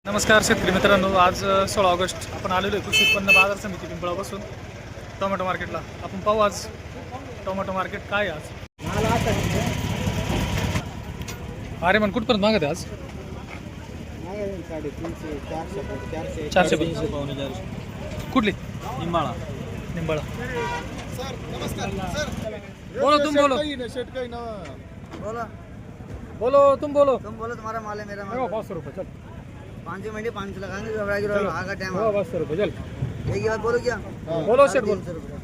नमस्कार शेतकरी मित्रांनो, आज 16 ऑगस्ट आपण आलेलो आहे कृषी उत्पन्न बाजार समिती पिंपळापासून टोमॅटो मार्केटला. आपण पाहू आज टोमॅटो मार्केट काय आहे आज. अरे मन कुठपर्यंत मागत आहे आज? 400 कुठली? निंबाळा. निंबाळा. बोलो तुम बोलो. बोलो तुम बोलो. तुम्हारा माल है मेरा माल 500 रुपये चल. 5 मिनट 5 लगाएंगे आगा टाइम 500 रुपये चल. एक ही बात बोलो क्या बोलो सेठ बोलो.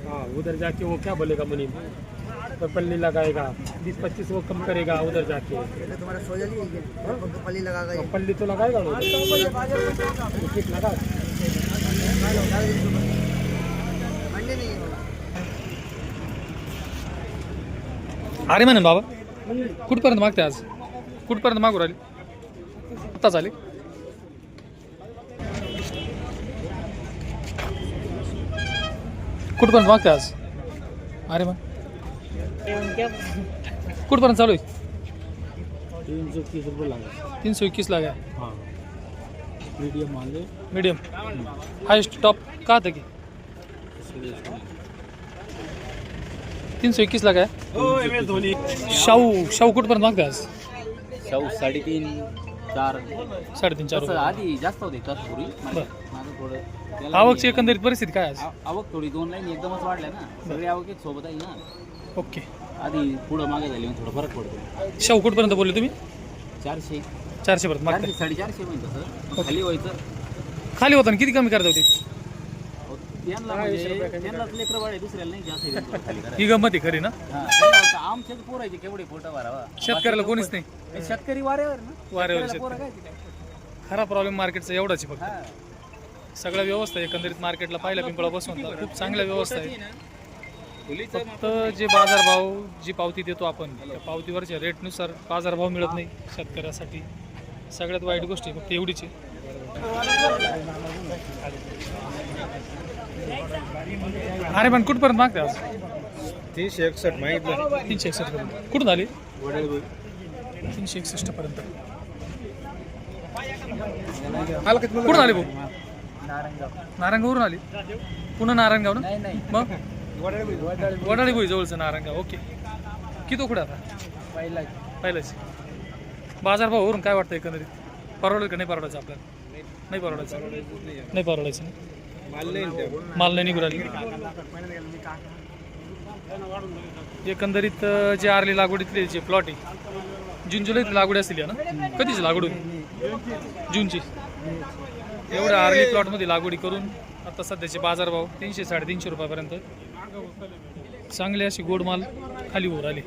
हाँ उधर जाके वो क्या बोलेगा मुनीम तो पल्ली लगाएगा 20-25 वो कम करेगा उधर जाके. पहले तुम्हारा सोजल ही है पल्ली लगा गई पल्ली तो लगाएगा ना ठीक लगा. मंडी नहीं है अरे म्हणून बाबा कुठपर्यंत मागते आज? कुठपर्यंत मागू राहिली? आता झाली. कुठपर्यंत मागते आज? अरे मग कुठपर्यंत चालू आहे? 330 रुपये लगा. 321 लागा. हाँ मीडियम मान ले. मीडियम हाईएस्ट टॉप का था की 321 लागा. शाहू शाहू कुठपर्यंत मागते आज? शाहू 3.5 4 3.5-4 तसं आधी जास्त होते तर थोडी बरं. माझं थोडं त्याला आवकची एकंदरीत परिस्थिती काय आज? आवक थोडी 2 लाईन एकदमच वाढल्या ना सगळी आवक एक सोबत आहे ना. ओके. आधी पुढं मागे झाली मग थोडं फरक पडतो. शाहू कुठपर्यंत बोलले तुम्ही? 400 400 पर्यंत मागते. 450 म्हणजे तसं मग खाली व्हायचं. खाली होता किती कमी करता होती? त्यांना म्हणजे त्यांनाच लेकरं बाळ आहे दुसऱ्याला नाही जास्त आहे खाली करायला. ही गंमत आहे खरी ना. हां, त्यांना वाटतं आमच्याच पोरायचे केवढे पोटं भरावा. शेतकऱ्याला कोणीच नाही. हे शेतकरी वाऱ्यावर ना वाऱ्यावर शेतकऱ्याला पोरं शेतकरी. काय तिथे? खरा प्रॉब्लेम मार्केटचा एवढाच आहे फक्त. हां. सगळ्या व्यवस्था आहे एकंदरीत मार्केटला पाहिलं पिंपळापासून तर खूप चांगल्या व्यवस्था आहे. फक्त जे बाजारभाव जी पावती देतो आपण त्या पावतीवरच्या रेटनुसार बाजारभाव मिळत नाही शेतकऱ्यासाठी. सगळ्यात वाईट गोष्ट आहे फक्त एवढीच आहे. अरे पण कुठपर्यंत मागते आज? 361 मागितलं. 361 पर्यंत. कुठून आली? 361 पर्यंत. कुठून आली भाऊ? नारायणगाववरून आली. पुन्हा नारायणगाव ना? मग वडाळी भुई जवळचं नारायणगाव. ओके. किती कुठे आता? पहिलाच. बाजारभावावरून काय वाटतं एकंदरीत? परवडेल का नाही परवडायचं आपल्याला? नाही परवडायचं. नाही परवडायचं ना. माल नाही निघून राहिली. एकंदरीत जे आरली लागवडीतले जे प्लॉट आहे जून जुलैत लागवड असतील ना. कधीची लागवड होती? जूनची. एवढ्या आरली प्लॉटमध्ये लागवडी करून आता सध्याचे बाजारभाव 300-350 रुपयापर्यंत चांगली अशी गोड माल खाली वर आली.